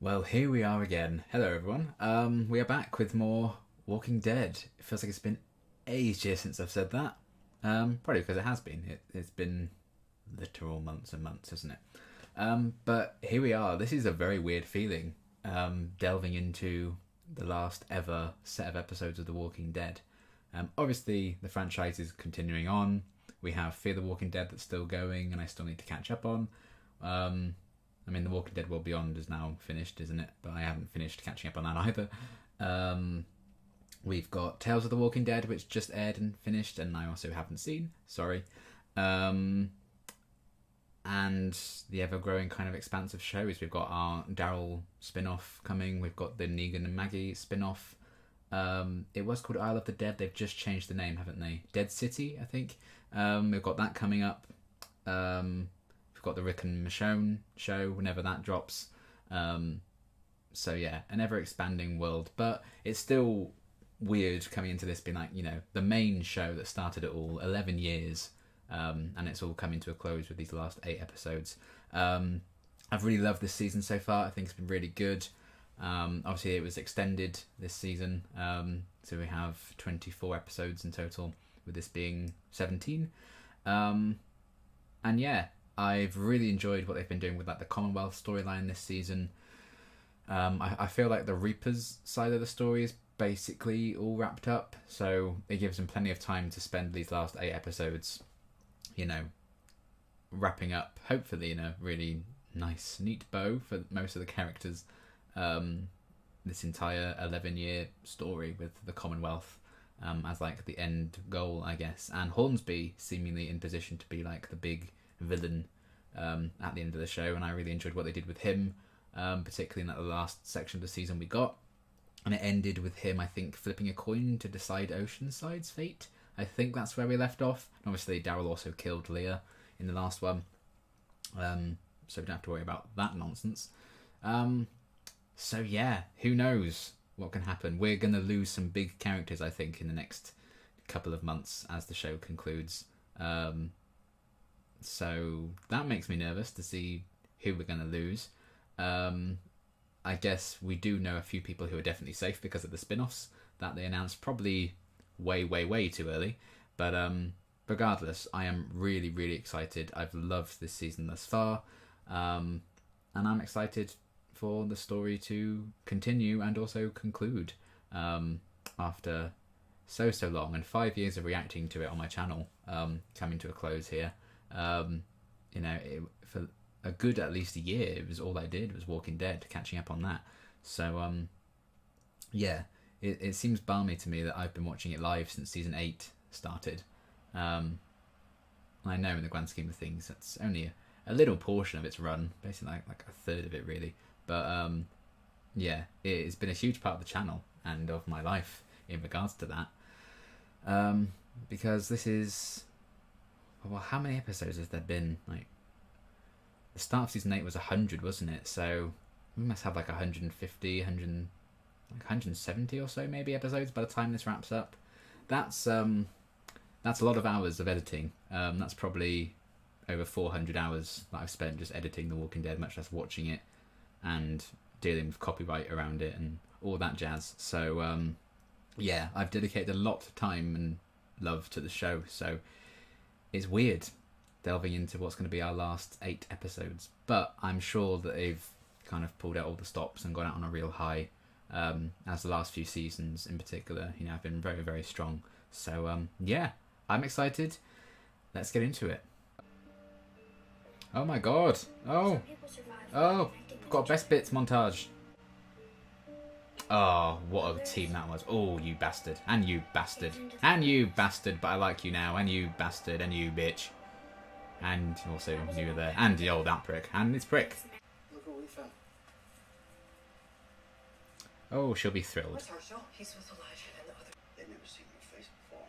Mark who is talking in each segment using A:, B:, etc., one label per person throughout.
A: Well, here we are again. Hello, everyone. We are back with more Walking Dead. It feels like it's been ages since I've said that. Probably because it has been. It's been literal months and months, hasn't it? But here we are. This is a very weird feeling, delving into the last ever set of episodes of The Walking Dead. Obviously, the franchise is continuing on. We have Fear the Walking Dead that's still going, and I still need to catch up on. I mean, The Walking Dead World Beyond is now finished, isn't it? But I haven't finished catching up on that either. We've got Tales of the Walking Dead, which just aired and finished, and I also haven't seen. Sorry. And the ever-growing kind of expanse of shows. We've got our Daryl spin-off coming. We've got the Negan and Maggie spin-off. It was called Isle of the Dead. They've just changed the name, haven't they? Dead City, I think. We've got that coming up. We've got the Rick and Michonne show whenever that drops. So yeah, an ever-expanding world. But it's still weird coming into this being like, you know, the main show that started it all, 11 years. And it's all coming to a close with these last 8 episodes. I've really loved this season so far. I think it's been really good. Obviously, it was extended this season. So we have 24 episodes in total, with this being 17. And yeah, I've really enjoyed what they've been doing with like the Commonwealth storyline this season. I feel like the Reapers side of the story is basically all wrapped up. So it gives them plenty of time to spend these last 8 episodes, you know, wrapping up, hopefully in a really nice, neat bow for most of the characters. This entire 11-year story with the Commonwealth as like the end goal, I guess, and Hornsby seemingly in position to be like the big villain at the end of the show, and I really enjoyed what they did with him, particularly in that the last section of the season we got, and it ended with him, I think, flipping a coin to decide Oceanside's fate. I think that's where we left off. And obviously Daryl also killed Leah in the last one, so we don't have to worry about that nonsense. So yeah, who knows what can happen. We're going to lose some big characters, I think, in the next couple of months as the show concludes. So that makes me nervous to see who we're going to lose. I guess we do know a few people who are definitely safe because of the spin-offs that they announced, probably way too early. But regardless, I am really, really excited. I've loved this season thus far. And I'm excited for the story to continue and also conclude after so long, and 5 years of reacting to it on my channel coming to a close here. You know, for a good at least a year, it was all I did was Walking Dead, catching up on that. So yeah, it seems balmy to me that I've been watching it live since season 8 started. I know in the grand scheme of things that's only a little portion of its run, basically like a third of it really. But yeah, it's been a huge part of the channel and of my life in regards to that. Because this is, well, how many episodes has there been? Like, the start of season 8 was 100, wasn't it? So we must have like 150, 170 or so maybe episodes by the time this wraps up. That's a lot of hours of editing. That's probably over 400 hours that I've spent just editing The Walking Dead, much less watching it and dealing with copyright around it and all that jazz. So yeah, I've dedicated a lot of time and love to the show. So it's weird delving into what's going to be our last 8 episodes, but I'm sure that they've kind of pulled out all the stops and gone out on a real high, as the last few seasons in particular, you know, have been very strong. So yeah, I'm excited. Let's get into it. Oh my god. Oh, we've got best bits montage. Oh, what a team that was. Oh, you bastard. And you bastard. And you bastard, but I like you now. And you bastard. And you bitch. And also you were there. And the old that prick. And this prick.
B: Look what we found.
A: Oh, she'll be thrilled.
B: What's Herschel? He's with Elijah and the other. They've never seen your face before.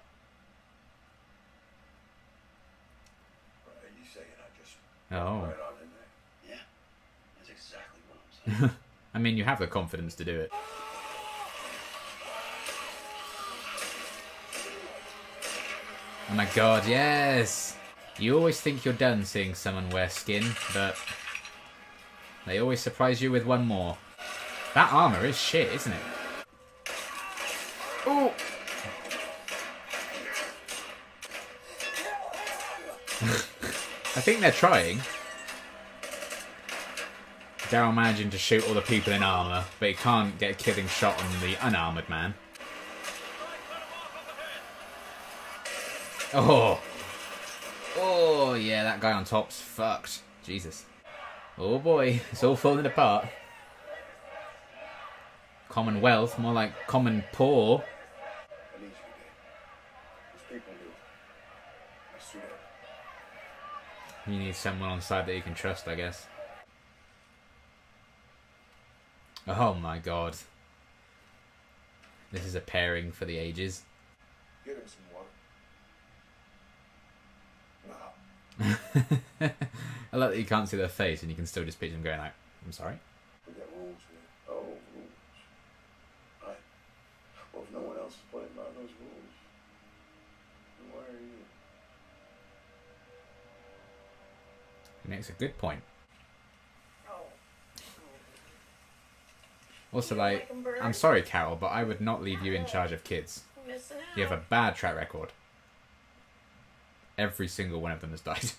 C: Are you saying I just
A: Oh.
C: right on in there?
B: Yeah, that's exactly what I'm saying.
A: I mean, you have the confidence to do it. Oh my god, yes! You always think you're done seeing someone wear skin, but they always surprise you with one more. That armor is shit, isn't it? Oh! I think they're trying. Daryl managing to shoot all the people in armor, but he can't get a killing shot on the unarmored man. Oh! Oh, yeah, that guy on top's fucked. Jesus. Oh boy, it's all falling apart. Commonwealth, more like common poor.
C: At least we did. Those people do. I suit up.
A: You need someone on side that you can trust, I guess. Oh my god. This is a pairing for the ages.
C: Get him some water. No.
A: I like that you can't see their face and you can still just picture them going like, I'm sorry?
C: We got rules here. Oh, rules. Right. Well, if no one else is playing by those rules, then why are you?
A: He makes a good point. Also, like, I'm sorry, Carol, but I would not leave you in charge of kids. You have a bad track record. Every single one of them has died.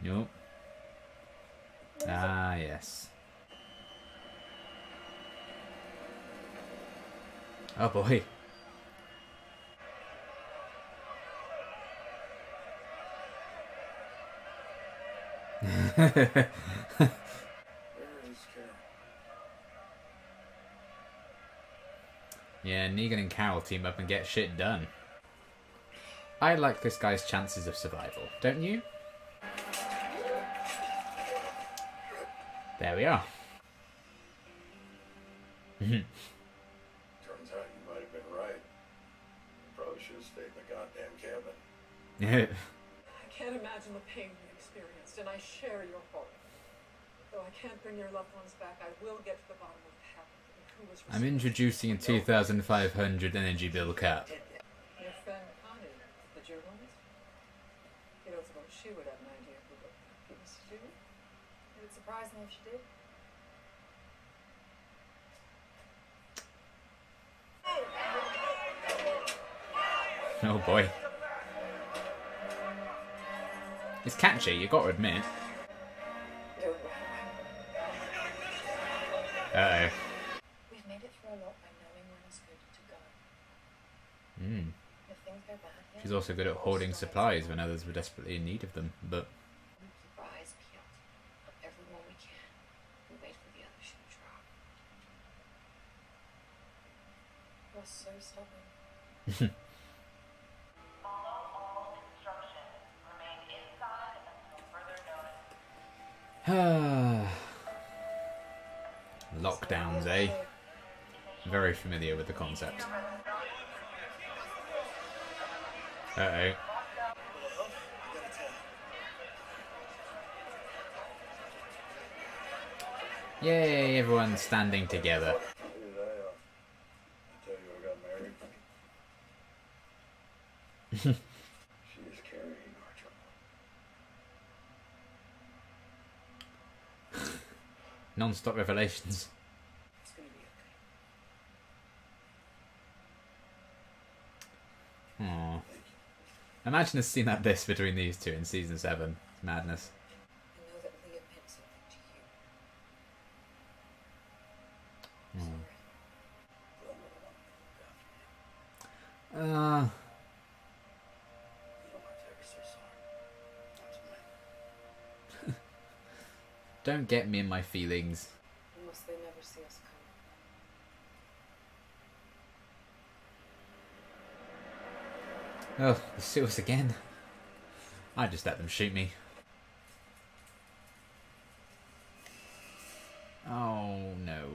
A: Nope. Ah, yes. Oh boy. Yeah, Negan and Carol team up and get shit done. I like this guy's chances of survival, don't you? There we are.
C: Turns out you might have been right. You probably should have stayed in the goddamn cabin.
D: I can't imagine the pain you experienced, and I share your horror. Though I can't bring your loved ones back, I will get to the bottom of what happened and who was
A: I'm
D: responsible.
A: introducing a 2,500 energy bill cap.
D: Your friend Connie, the journalist? You don't suppose she would have an idea who the fuck was to do?
E: It would surprise me if she did.
A: Oh boy. It's catchy, you got to admit. Uh-oh.
E: We've made it through a lot by knowing when it's good to go. If things go bad here,
A: She's also good at hoarding supplies when others were desperately in need of them, but...
E: we keep our eyes peeled on everyone we can and wait for the other shoe to drop. You're so stubborn.
A: Lockdowns, eh? Very familiar with the concept. Uh-oh. Yay, everyone's standing together.
C: Who did I tell you I got married? She is carrying our child.
A: Non-stop revelations.
D: It's gonna be okay.
A: Aww. Imagine a scene like this between these two in season 7. Madness.
E: I know that Leah meant something to you.
A: Hmm.
C: But I'm gonna want to look after you.
A: Uh,
C: You don't have to ever say sorry. Not to me.
A: don't get me in my feelings.
E: Unless they never see us coming.
A: Oh, the seals again. I just let them shoot me. Oh no.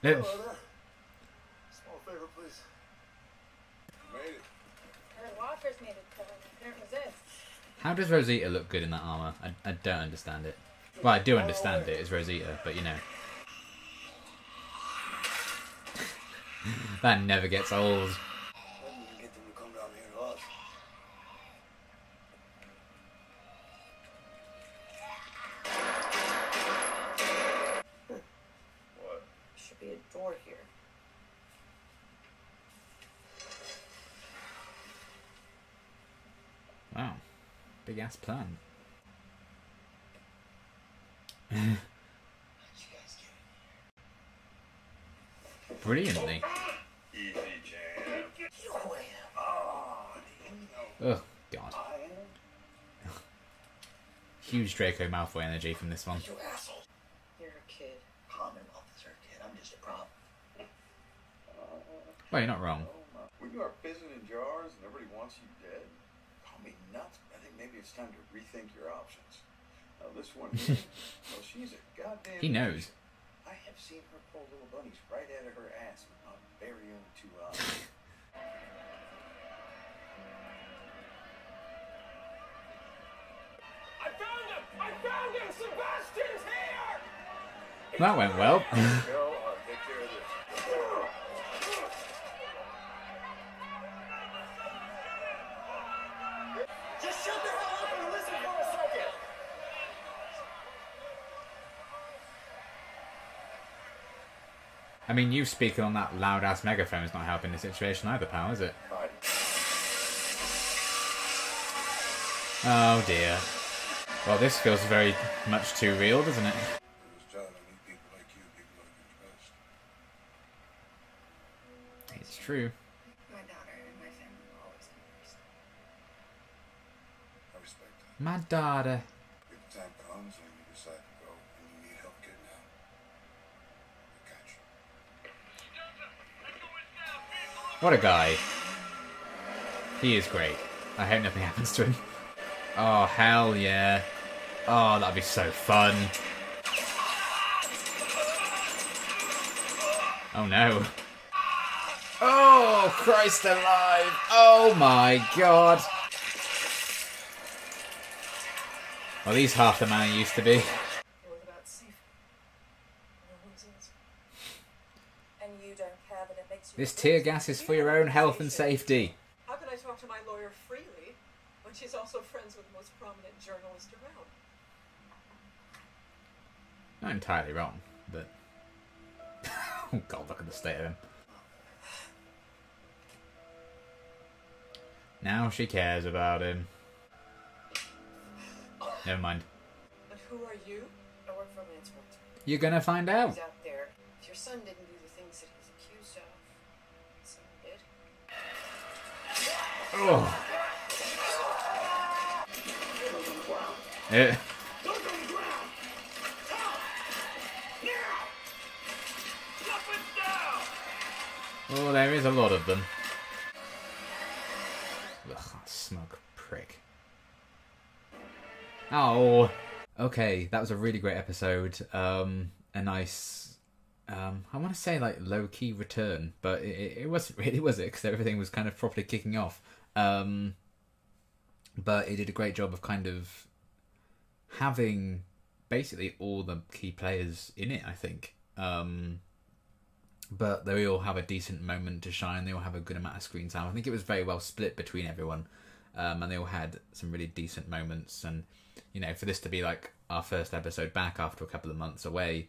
C: Hello there. Small favor, please. You made it.
E: Her walkers made it, but I couldn't resist.
A: How does Rosita look good in that armor? I don't understand it. Well, I do understand it, it's Rosita, but you know. That never gets old.
C: I didn't even get them to come down here to us.
A: Big ass plan. Brilliantly.
C: Easy, Jam. You know who I am. Oh, do you know
A: Oh, God.
C: I am?
A: Huge Draco Malfoy energy from this one.
C: You asshole.
E: You're a kid.
C: Commonwealth is our kid. I'm just a prop.
A: Well, you're not wrong.
C: When you are fizzing in jars and everybody wants you dead, call me nuts, but I think maybe it's time to rethink your options. Now this one here, well, she's a goddamn...
A: He knows.
C: I have seen her pull little bunnies right out of her ass with my very own 2 eyes.
F: I found him! I found him! Sebastian's here!
A: That went well.
C: Go, I'll take care of this.
F: Just shut the hell up and listen for a second!
A: I mean, you speaking on that loud-ass megaphone is not helping the situation either, pal, is it?
C: Bye.
A: Oh, dear. Well, this feels very much too real, doesn't it?
C: John, I need people like you, people I can trust.
A: It's true.
E: My daughter and my family will always come first.
C: I respect that.
A: My daughter.
C: If the time comes and you decide to go and you need help getting out, I got you.
A: What a guy. He is great. I hope nothing happens to him. Oh, hell yeah. Oh, that'd be so fun. Oh, no. Oh, Christ alive. Oh, my God. Well, he's half the man he used to be.
D: What about safe? No one's else. And you don't care that it makes you...
A: This tear gas is for your own health and safety.
D: How can I talk to my lawyer freely when she's also friends with the most prominent journalist around?
A: Not entirely wrong, but... oh, God, look at the state of him. Now she cares about him. Never mind.
D: And who are you?
E: I work for a man's world.
A: You're gonna find out.
E: He's out there. If your son didn't do the things that he's accused of, someone did.
A: Eh.
F: Look on the ground! Help! Now! Up and down!
A: Oh, there is a lot of them. Ugh, that smug prick. Oh. Okay, that was a really great episode. A nice, I want to say like low-key return, but it wasn't really, was it? Because everything was kind of properly kicking off. But it did a great job of kind of having basically all the key players in it, I think. But they all have a decent moment to shine. They all have a good amount of screen time. I think it was very well split between everyone. And they all had some really decent moments. And, you know, for this to be like our first episode back after a couple of months away,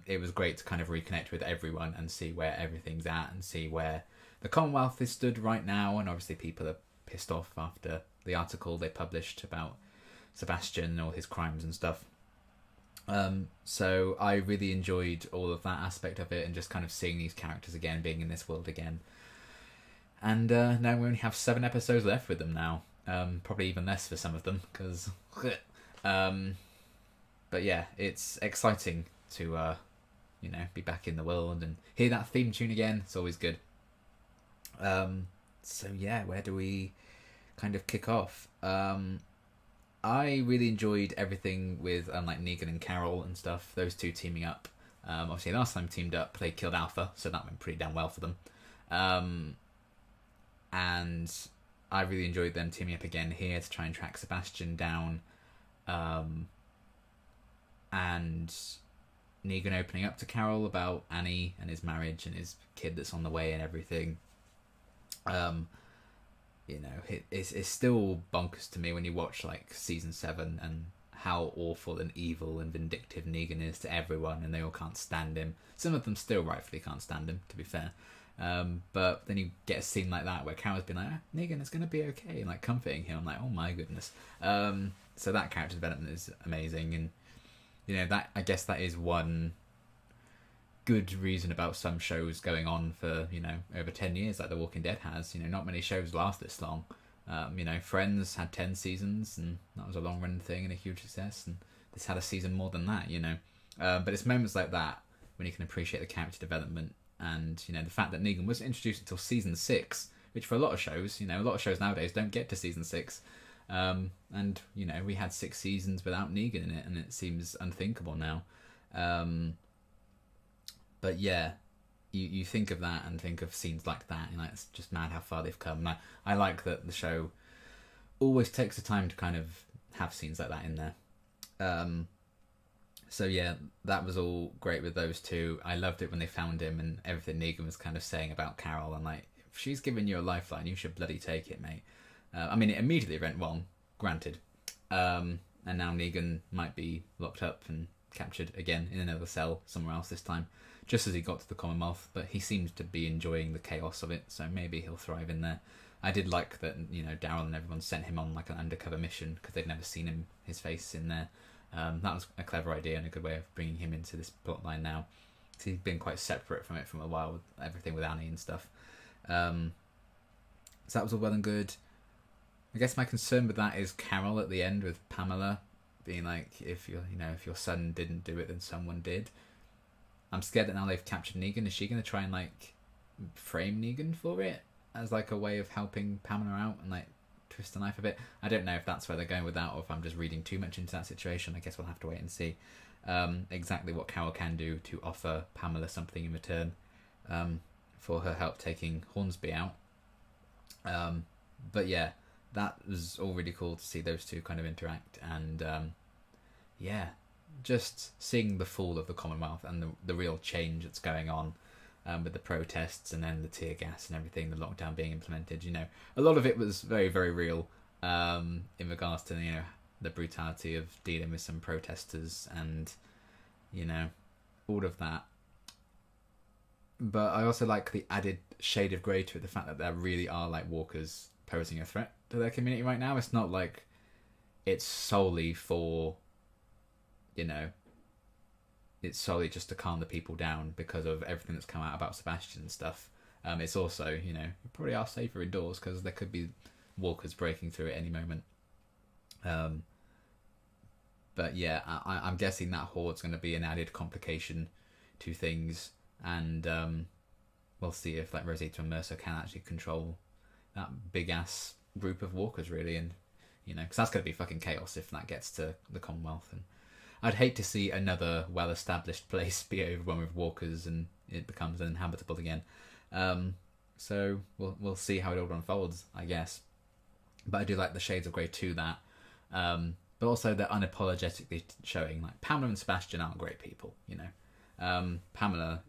A: it was great to kind of reconnect with everyone and see where everything's at and see where the Commonwealth is stood right now. And obviously people are pissed off after the article they published about Sebastian and all his crimes and stuff. So I really enjoyed all of that aspect of it and just kind of seeing these characters again, being in this world again. And now we only have 7 episodes left with them now. Probably even less for some of them, because... but yeah, it's exciting to, you know, be back in the world and hear that theme tune again. It's always good. So yeah, where do we kind of kick off? I really enjoyed everything with like Negan and Carol and stuff. Those two teaming up. Obviously, last time teamed up, they killed Alpha, so that went pretty damn well for them. And I really enjoyed them teaming up again here to try and track Sebastian down. And Negan opening up to Carol about Annie and his marriage and his kid that's on the way and everything. You know, it's still bonkers to me when you watch like season 7 and how awful and evil and vindictive Negan is to everyone, and they all can't stand him. Some of them still rightfully can't stand him, to be fair. But then you get a scene like that where Carol's been like, Negan, it's going to be okay, and like comforting him. I'm like, oh my goodness. So that character development is amazing, and you know, that, I guess that is one good reason about some shows going on for, you know, over 10 years like The Walking Dead has. You know, not many shows last this long. You know, Friends had 10 seasons, and that was a long running thing and a huge success, and this had a season more than that, you know. But it's moments like that when you can appreciate the character development, and, you know, the fact that Negan wasn't introduced until season 6, which for a lot of shows, you know, a lot of shows nowadays don't get to season 6. And, you know, we had 6 seasons without Negan in it, and it seems unthinkable now. But yeah, you think of that and think of scenes like that, and like, it's just mad how far they've come. And I like that the show always takes the time to kind of have scenes like that in there. So yeah, that was all great with those two. I loved it when they found him and everything Negan was kind of saying about Carol, and like, if she's giving you a lifeline, you should bloody take it, mate. I mean, it immediately went wrong, granted. And now Negan might be locked up and captured again in another cell somewhere else this time, just as he got to the Commonwealth, but he seems to be enjoying the chaos of it, so maybe he'll thrive in there. I did like that, you know, Daryl and everyone sent him on like an undercover mission because they'd never seen his face in there. That was a clever idea and a good way of bringing him into this plotline now. So he's been quite separate from it for a while, with everything with Annie and stuff. So that was all well and good. I guess my concern with that is Carol at the end with Pamela being like, if your son didn't do it, then someone did. I'm scared that now they've captured Negan, is she going to try and like frame Negan for it as like a way of helping Pamela out and like twist the knife a bit? I don't know if that's where they're going with that, or if I'm just reading too much into that situation. I guess we'll have to wait and see exactly what Carol can do to offer Pamela something in return for her help taking Hornsby out. But yeah, that was all really cool to see those two kind of interact, and yeah, just seeing the fall of the Commonwealth and the real change that's going on with the protests and then the tear gas and everything, the lockdown being implemented. You know, a lot of it was very, very real in regards to, you know, the brutality of dealing with some protesters and, you know, all of that. But I also like the added shade of grey to it, the fact that there really are like walkers posing a threat to their community right now. It's not like it's solely for, you know, it's solely just to calm the people down because of everything that's come out about Sebastian and stuff. It's also, you know, you probably are safer indoors because there could be walkers breaking through at any moment. But yeah, I'm guessing that horde's going to be an added complication to things, and we'll see if like Rosita and Mercer can actually control that big ass group of walkers, really, and you know, because that's going to be fucking chaos if that gets to the Commonwealth. And I'd hate to see another well-established place be overrun with walkers and it becomes uninhabitable again. So we'll see how it all unfolds, I guess. But I do like the shades of grey to that. But also they're unapologetically showing like Pamela and Sebastian aren't great people, you know. Pamela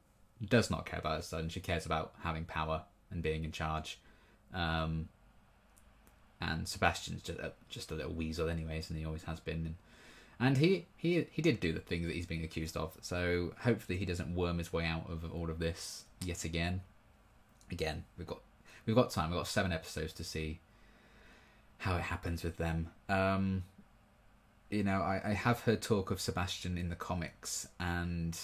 A: does not care about her son. She cares about having power and being in charge. And Sebastian's just a little weasel anyways, and he always has been. And he did do the thing that he's being accused of, so hopefully he doesn't worm his way out of all of this yet again. Again, we've got time. We've got 7 episodes to see how it happens with them. You know, I have heard talk of Sebastian in the comics and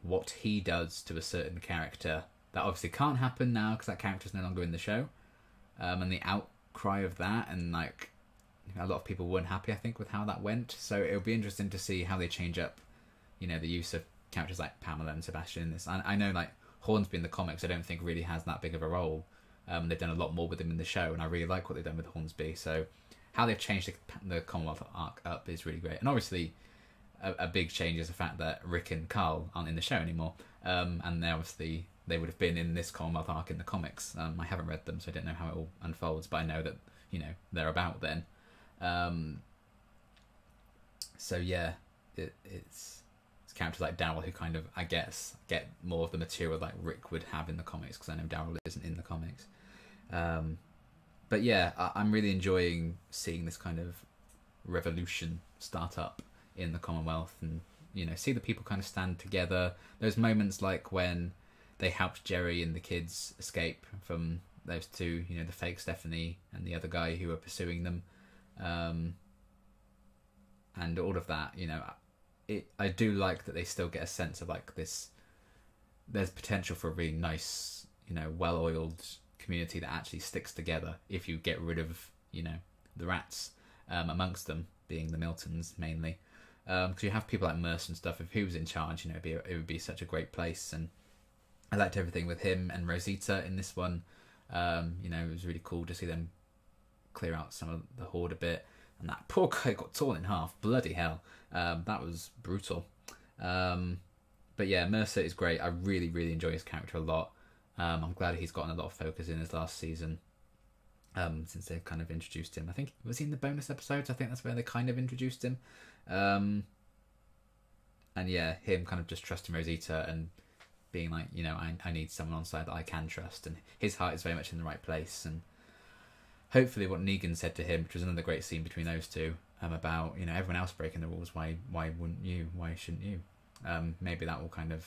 A: what he does to a certain character. That obviously can't happen now because that character's no longer in the show. And the outcry of that, and like, a lot of people weren't happy, I think, with how that went. So it'll be interesting to see how they change up, you know, the use of characters like Pamela and Sebastian in this. I know, like, Hornsby in the comics, I don't think really has that big of a role. They've done a lot more with him in the show, and I really like what they've done with Hornsby. So how they've changed the Commonwealth arc up is really great. And obviously, a big change is the fact that Rick and Carl aren't in the show anymore. And they would have been in this Commonwealth arc in the comics. I haven't read them, so I don't know how it all unfolds, but I know that, you know, they're about then. So yeah, it's characters like Daryl who kind of, I guess, get more of the material like Rick would have in the comics, because I know Daryl isn't in the comics. But yeah, I'm really enjoying seeing this kind of revolution start up in the Commonwealth, and you know, see the people kind of stand together. Those moments like when they helped Jerry and the kids escape from those two, you know, the fake Stephanie and the other guy who were pursuing them, and all of that. You know, I do like that they still get a sense of like this. There's potential for a really nice, you know, well-oiled community that actually sticks together if you get rid of, you know, the rats, amongst them being the Miltons mainly, because you have people like Merce and stuff. If he was in charge, you know, it would be such a great place. And I liked everything with him and Rosita in this one. You know, it was really cool to see them clear out some of the horde a bit. And that poor guy got torn in half. Bloody hell. That was brutal. But yeah, Mercer is great. I really, really enjoy his character a lot. I'm glad he's gotten a lot of focus in his last season, since they've kind of introduced him. I think, was he in the bonus episodes? I think that's where they kind of introduced him. And yeah, him kind of just trusting Rosita and being like, you know, I need someone on side that I can trust. And his heart is very much in the right place. And hopefully what Negan said to him, which was another great scene between those two, about, you know, everyone else breaking the rules, why wouldn't you? Why shouldn't you? Maybe that will kind of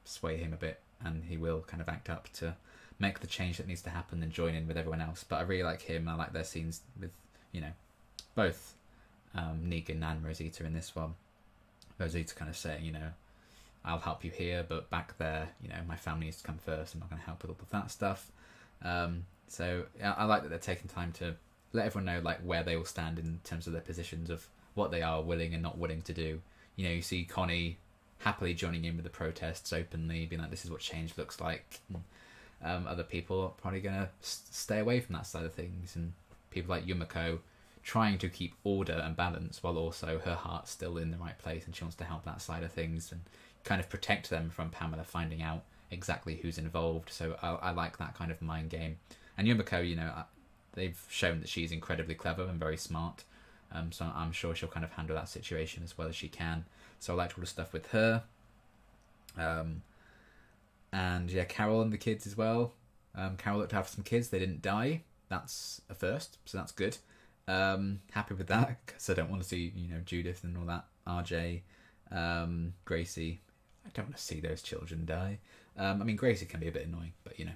A: sway him a bit, and he will kind of act up to make the change that needs to happen and join in with everyone else. But I really like him. I like their scenes with, you know, both Negan and Rosita in this one. Rosita kind of saying, you know, I'll help you here, but back there, you know, my family needs to come first. I'm not going to help with all of that stuff. So I like that they're taking time to let everyone know like where they will stand in terms of their positions of what they are willing and not willing to do. You know, you see Connie happily joining in with the protests openly, being like, this is what change looks like. Other people are probably going to stay away from that side of things. And people like Yumiko trying to keep order and balance while also her heart's still in the right place and she wants to help that side of things and kind of protect them from Pamela finding out exactly who's involved. So I like that kind of mind game. And Yumiko, you know, they've shown that she's incredibly clever and very smart. So I'm sure she'll kind of handle that situation as well as she can. So I liked all the stuff with her. And yeah, Carol and the kids as well. Carol looked after some kids. They didn't die. That's a first, so that's good. Happy with that, because I don't want to see, you know, Judith and all that. RJ, Gracie. I don't want to see those children die. I mean, Gracie can be a bit annoying, but you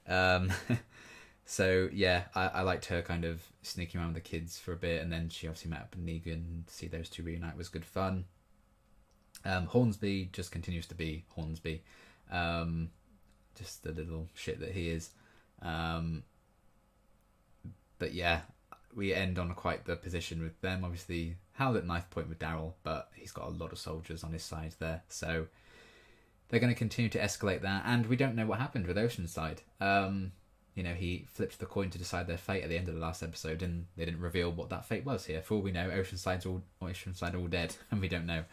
A: know. So yeah, I liked her kind of sneaking around with the kids for a bit, and then she obviously met up with Negan. To see those two reunite was good fun. Hornsby just continues to be Hornsby, just the little shit that he is. But yeah, we end on quite the position with them. Obviously, held at knife point with Daryl, but he's got a lot of soldiers on his side there, so they're going to continue to escalate that. And we don't know what happened with Oceanside. You know, he flipped the coin to decide their fate at the end of the last episode, and they didn't reveal what that fate was here. For all we know, Oceanside all dead, and we don't know.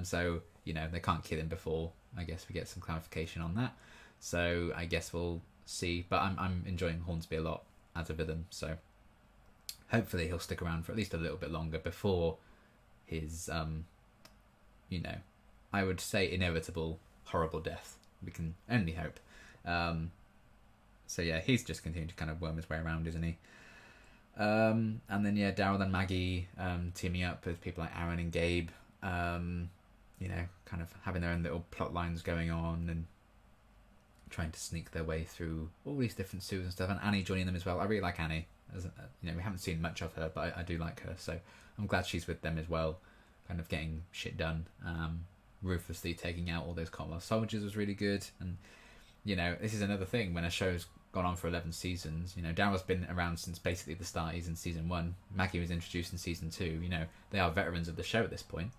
A: So, you know, they can't kill him before, I guess, we get some clarification on that. So I guess we'll see. But I'm enjoying Hornsby a lot as a villain, so hopefully he'll stick around for at least a little bit longer before his, you know, I would say inevitable, horrible death. We can only hope. So yeah, he's just continuing to kind of worm his way around, isn't he? And then yeah, Daryl and Maggie teaming up with people like Aaron and Gabe, you know, kind of having their own little plot lines going on and trying to sneak their way through all these different sewers and stuff. And Annie joining them as well. I really like Annie. As you know, we haven't seen much of her, but I do like her. So I'm glad she's with them as well, kind of getting shit done. Ruthlessly taking out all those Commonwealth soldiers was really good. And you know, this is another thing when a show's gone on for 11 seasons. You know, Daryl's been around since basically the start. He's in season 1. Maggie was introduced in season 2. You know, they are veterans of the show at this point.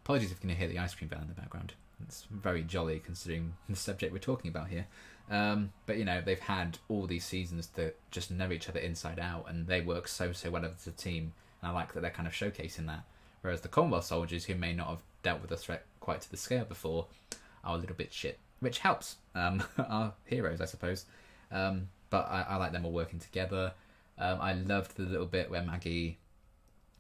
A: Apologies if you can hear the ice cream van in the background. It's very jolly considering the subject we're talking about here. But, you know, they've had all these seasons to just know each other inside out, and they work so well as a team. And I like that they're kind of showcasing that. Whereas the Commonwealth soldiers, who may not have dealt with the threat quite to the scale before, are a little bit shit. Which helps our heroes, I suppose. But I like them all working together. I loved the little bit where Maggie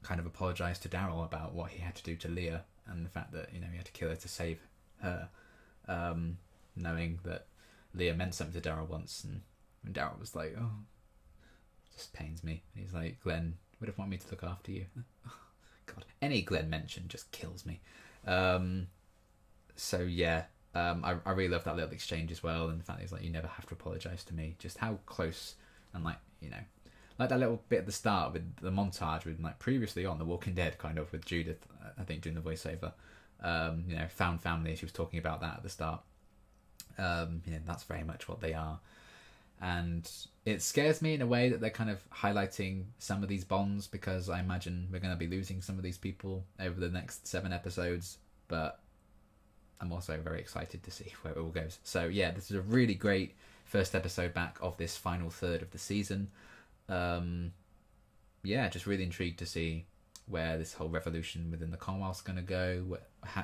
A: kind of apologised to Daryl about what he had to do to Leah and the fact that, you know, he had to kill her to save her, knowing that Leah meant something to Daryl once. And Daryl was like, oh, it just pains me. And he's like, Glenn would have wanted me to look after you. God, any Glenn mention just kills me. So yeah. I really love that little exchange as well, and the fact that he's like, you never have to apologise to me. Just how close, and like, you know, like that little bit at the start with the montage with like previously on The Walking Dead, kind of with Judith, I think, doing the voiceover. You know, found family. She was talking about that at the start. You know, that's very much what they are. And it scares me in a way that they're kind of highlighting some of these bonds, because I imagine we're going to be losing some of these people over the next 7 episodes. But I'm also very excited to see where it all goes. So yeah, this is a really great first episode back of this final third of the season. Yeah, just really intrigued to see where this whole revolution within the Commonwealth's going to go.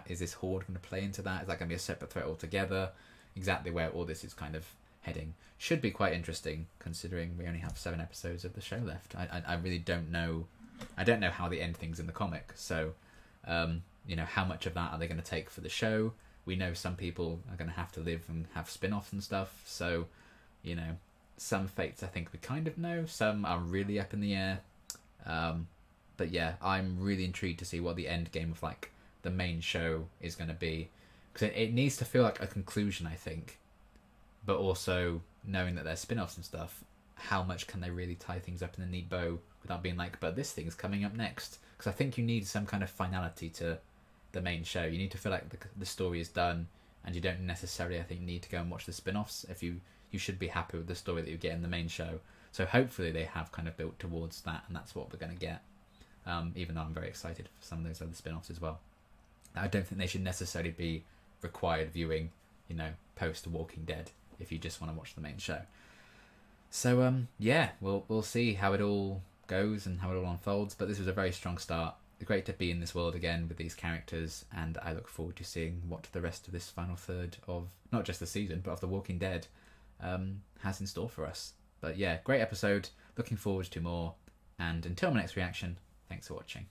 A: Is this Horde going to play into that? Is that going to be a separate threat altogether? Exactly where all this is kind of heading. Should be quite interesting, considering we only have 7 episodes of the show left. I really don't know. I don't know how they end things in the comic. So, you know, how much of that are they going to take for the show? We know some people are going to have to live and have spin-offs and stuff. So, you know, some fates I think we kind of know. Some are really up in the air. But yeah, I'm really intrigued to see what the end game of like the main show is going to be, because it needs to feel like a conclusion, I think, but also knowing that there's spin-offs and stuff, how much can they really tie things up in a neat bow without being like, but this thing's coming up next? Because I think you need some kind of finality to the main show. You need to feel like the story is done, and you don't necessarily, I think, need to go and watch the spin-offs. If you should be happy with the story that you get in the main show. So hopefully they have kind of built towards that, and that's what we're going to get. Even though I'm very excited for some of those other spin-offs as well. I don't think they should necessarily be required viewing, you know, post Walking Dead, if you just want to watch the main show. So yeah, we'll see how it all goes and how it all unfolds. But this was a very strong start. It's great to be in this world again with these characters, and I look forward to seeing what the rest of this final third of not just the season but of The Walking Dead has in store for us. But yeah, great episode. Looking forward to more. And until my next reaction, thanks for watching.